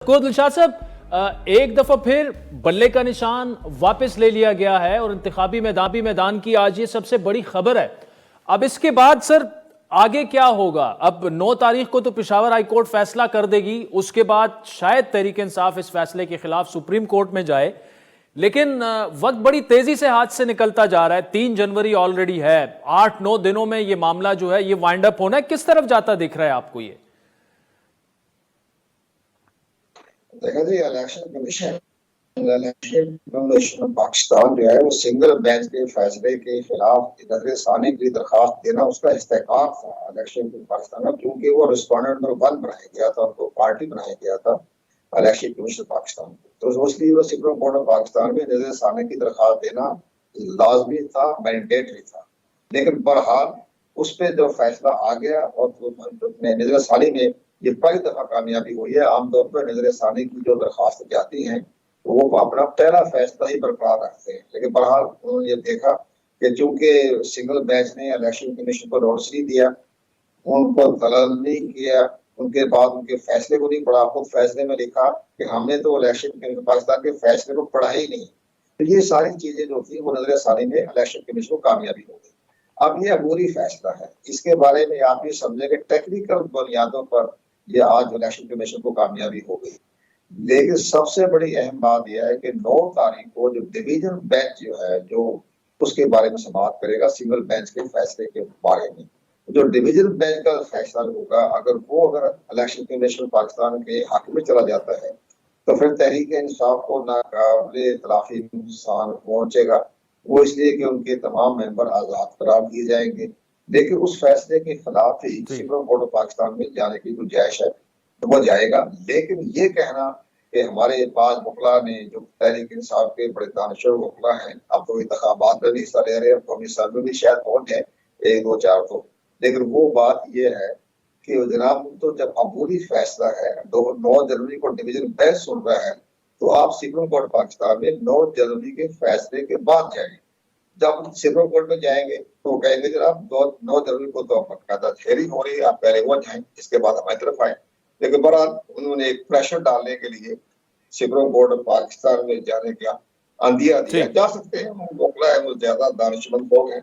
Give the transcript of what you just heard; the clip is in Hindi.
को दिलशाद साहब, एक दफा फिर बल्ले का निशान वापस ले लिया गया है और इंतखाबी मैदान की आज ये सबसे बड़ी खबर है। अब इसके बाद सर आगे क्या होगा? अब 9 तारीख को तो पेशावर हाई कोर्ट फैसला कर देगी, उसके बाद शायद तहरीक इंसाफ इस फैसले के खिलाफ सुप्रीम कोर्ट में जाए, लेकिन वक्त बड़ी तेजी से हाथ से निकलता जा रहा है। 3 जनवरी ऑलरेडी है, 8-9 दिनों में ये मामला जो है ये वाइंड अप होना है। किस तरफ जाता दिख रहा है आपको ये? देखा जी, इलेक्शन कमीशन पाकिस्तान जो है वो सिंगल बेंच के फैसले के खिलाफ नजरसानी की दरखास्त देना उसका इस्तेहकाक था इलेक्शन पाकिस्तान में, क्योंकि वो रिस्पोंडेंट नंबर 1 बनाया गया था, उनको पार्टी बनाया गया था इलेक्शन कमीशन पाकिस्तान। तो इसलिए वो सुप्रीम कोर्ट ऑफ पाकिस्तान में नजरसानी की दरखास्त देना लाजमी था, मैंडेटरी था। लेकिन बहरहाल उस पर जो फैसला आ गया और नजरसानी में ये पहली दफा कामयाबी हुई है। आमतौर पर नजरसानी की जो दरखास्त जाती हैं तो वो अपना पहला फैसला ही बरकरार रखते हैं, लेकिन बहरहाल उन्होंने ये देखा कि चूंकि सिंगल बेंच ने इलेक्शन कमीशन को नोटिस नहीं दिया, उनको दलाल नहीं किया, उनके बाद उनके फैसले को नहीं पढ़ा, खुद फैसले में लिखा कि हमने तो इलेक्शन पाकिस्तान के फैसले को पढ़ा ही नहीं। तो ये सारी चीजें जो थी वो नजरसानी में इलेक्शन कमीशन को कामयाबी हो गई। अब ये अबूरी फैसला है, इसके बारे में आप ये समझे कि टेक्निकल बुनियादों पर ये आज इलेक्शन कमीशन को कामयाबी हो गई। लेकिन सबसे बड़ी अहम बात यह है कि 9 तारीख को जो डिवीजन बेंच जो है जो उसके बारे में समाअत करेगा सिंगल बेंच के फैसले के बारे में, जो डिवीजन बेंच का फैसला होगा अगर इलेक्शन कमीशन पाकिस्तान के हक में चला जाता है तो फिर तहरीक इंसाफ को नाकाबिले इतलाफी नुकसान पहुंचेगा। वो इसलिए कि उनके तमाम मेंबर आजाद करार दिए जाएंगे, लेकिन उस फैसले के खिलाफ ही सुप्रीम कोर्ट ऑफ पाकिस्तान में जाने की गुंजाइश है तो वो जाएगा। लेकिन ये कहना कि हमारे पास वकला ने जो तहरीक इंसाफ के बड़े दानिशवर वकला हैं, अब तो इंतखाबात में भी हिस्सा ले रहे हैं, कौमी साल में भी शायद पहुंच जाए 1-2-4 तो, लेकिन वो बात ये है कि जनाब तो जब अबूरी फैसला है 9 जनवरी को डिवीजन बेंच सुन रहा है तो आप सुप्रीम कोर्ट पाकिस्तान में 9 जनवरी के फैसले के बाद जाएंगे। जब सुप्रीम कोर्ट में जाएंगे तो कहेंगे जनाब 9 जनवरी को तो बाकायदा हेयरिंग हो रही है, आप पहले वो जाएं, इसके बाद हमारी तरफ आए। लेकिन बहरहाल उन्होंने एक प्रेशर डालने के लिए सुप्रीम कोर्ट ऑफ पाकिस्तान में जाने का अंदिया दिया। जा सकते हैं, वकला है वो ज्यादा दानिशमंद लोग हैं,